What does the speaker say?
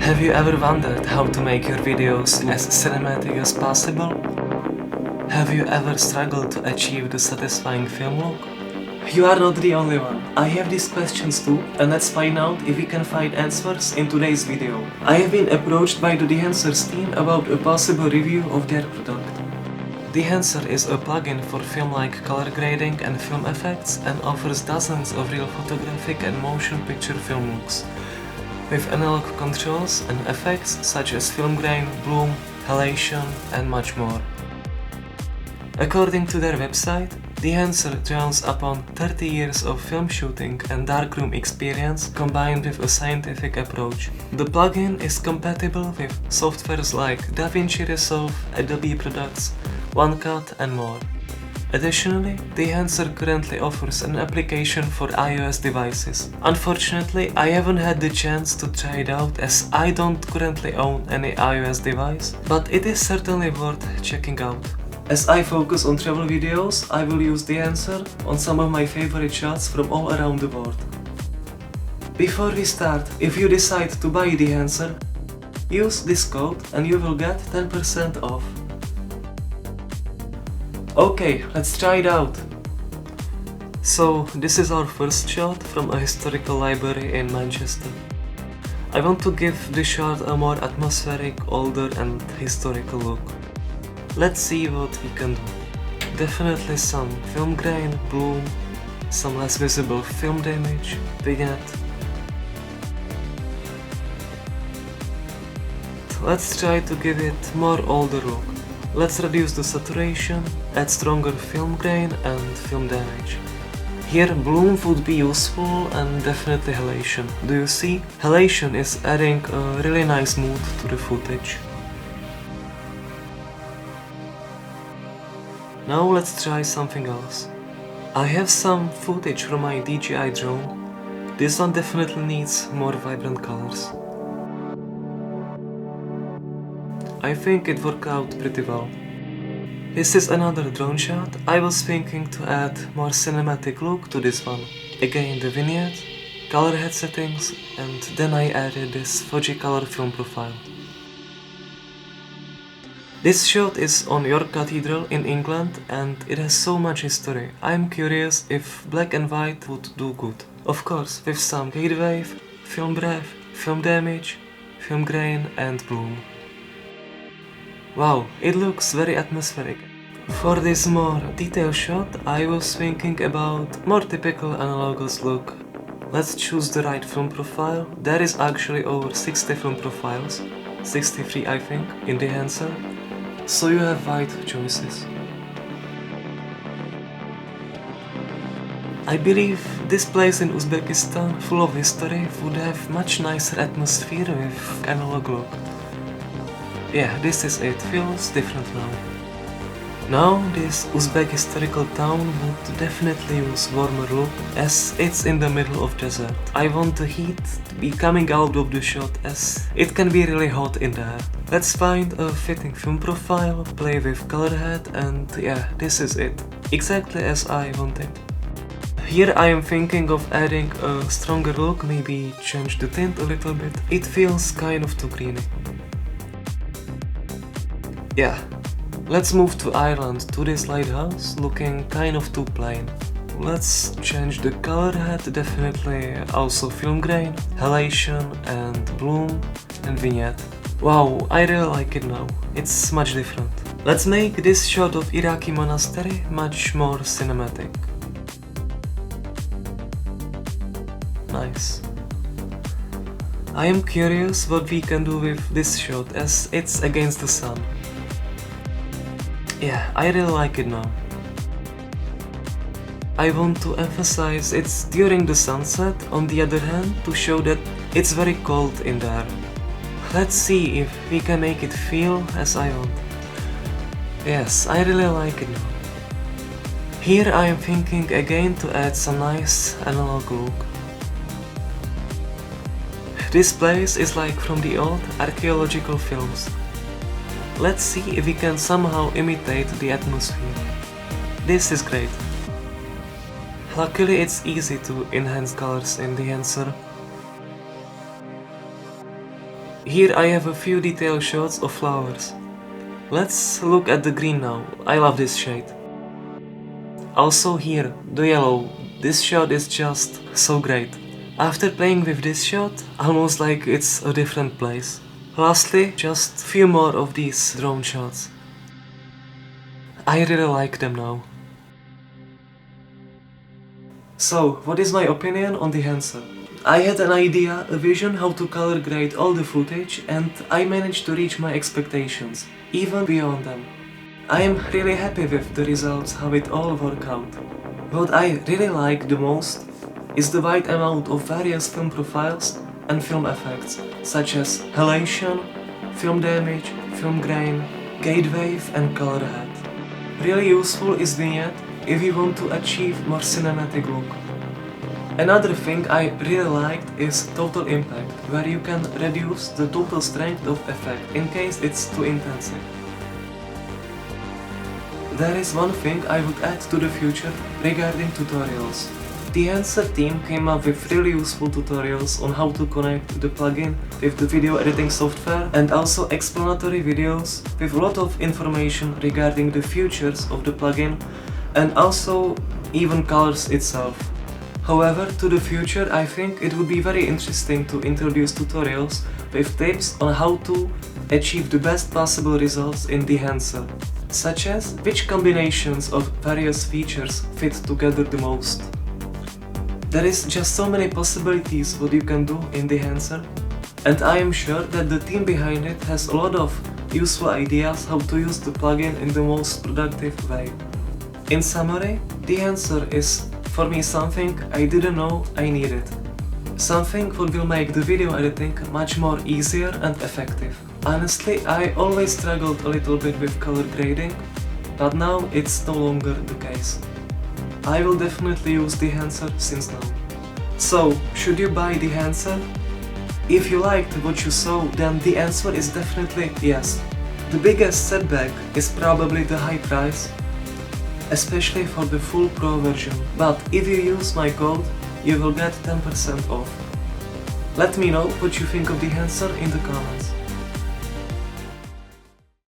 Have you ever wondered how to make your videos as cinematic as possible? Have you ever struggled to achieve the satisfying film look? You are not the only one. I have these questions too, and let's find out if we can find answers in today's video. I have been approached by the Dehancer's team about a possible review of their product. Dehancer is a plugin for film-like color grading and film effects and offers dozens of real photographic and motion picture film looks, with analog controls and effects such as film grain, bloom, halation, and much more. According to their website, Dehancer draws upon 30 years of film shooting and darkroom experience combined with a scientific approach. The plugin is compatible with softwares like Davinci Resolve, Adobe products, OneCut, and more. Additionally, Dehancer currently offers an application for iOS devices. Unfortunately, I haven't had the chance to try it out as I don't currently own any iOS device, but it is certainly worth checking out. As I focus on travel videos, I will use Dehancer on some of my favorite shots from all around the world. Before we start, if you decide to buy Dehancer, use this code and you will get 10% off. Okay, let's try it out. So, this is our first shot from a historical library in Manchester. I want to give this shot a more atmospheric, older and historical look. Let's see what we can do. Definitely some film grain, bloom, some less visible film damage, vignette. Let's try to give it more older look. Let's reduce the saturation, add stronger film grain and film damage. Here bloom would be useful and definitely halation. Do you see? Halation is adding a really nice mood to the footage. Now let's try something else. I have some footage from my DJI drone. This one definitely needs more vibrant colors. I think it worked out pretty well. This is another drone shot. I was thinking to add more cinematic look to this one. Again the vignette, color head settings, and then I added this Fuji color film profile. This shot is on York Cathedral in England and it has so much history. I'm curious if black and white would do good. Of course, with some heat wave, film breath, film damage, film grain and bloom. Wow, it looks very atmospheric. For this more detailed shot, I was thinking about more typical analogous look. Let's choose the right film profile. There is actually over 60 film profiles, 63 I think, in Dehancer, so you have wide choices. I believe this place in Uzbekistan, full of history, would have much nicer atmosphere with analog look. Yeah, this is it, feels different now. Now, this Uzbek historical town would definitely use warmer look as it's in the middle of desert. I want the heat to be coming out of the shot as it can be really hot in there. Let's find a fitting film profile, play with color head and yeah, this is it. Exactly as I wanted. Here I am thinking of adding a stronger look, maybe change the tint a little bit. It feels kind of too greeny. Yeah, let's move to Ireland, to this lighthouse, looking kind of too plain. Let's change the color head, definitely also film grain, halation and bloom and vignette. Wow, I really like it now, it's much different. Let's make this shot of Iraqi monastery much more cinematic. Nice. I am curious what we can do with this shot as it's against the sun. Yeah, I really like it now. I want to emphasize it's during the sunset, on the other hand, to show that it's very cold in there. Let's see if we can make it feel as I want. Yes, I really like it now. Here I am thinking again to add some nice analog look. This place is like from the old archaeological films. Let's see if we can somehow imitate the atmosphere. This is great. Luckily it's easy to enhance colors in Dehancer. Here I have a few detail shots of flowers. Let's look at the green now. I love this shade. Also here, the yellow. This shot is just so great. After playing with this shot, almost like it's a different place. Lastly, just few more of these drone shots. I really like them now. So, what is my opinion on Dehancer? I had an idea, a vision how to color grade all the footage, and I managed to reach my expectations, even beyond them. I am really happy with the results, how it all worked out. What I really like the most is the wide amount of various film profiles and film effects, such as halation, film damage, film grain, gate wave and color head. Really useful is vignette if you want to achieve more cinematic look. Another thing I really liked is total impact, where you can reduce the total strength of effect in case it's too intensive. There is one thing I would add to the future regarding tutorials. The Dehancer team came up with really useful tutorials on how to connect the plugin with the video editing software, and also explanatory videos with a lot of information regarding the features of the plugin and also even colors itself. However, to the future I think it would be very interesting to introduce tutorials with tips on how to achieve the best possible results in Dehancer, such as which combinations of various features fit together the most. There is just so many possibilities what you can do in Dehancer, and I am sure that the team behind it has a lot of useful ideas how to use the plugin in the most productive way. In summary, Dehancer is for me something I didn't know I needed. Something what will make the video editing much more easier and effective. Honestly, I always struggled a little bit with color grading, but now it's no longer the case. I will definitely use Dehancer since now. So, should you buy Dehancer? If you liked what you saw, then the answer is definitely yes. The biggest setback is probably the high price, especially for the full pro version, but if you use my code, you will get 10% off. Let me know what you think of Dehancer in the comments.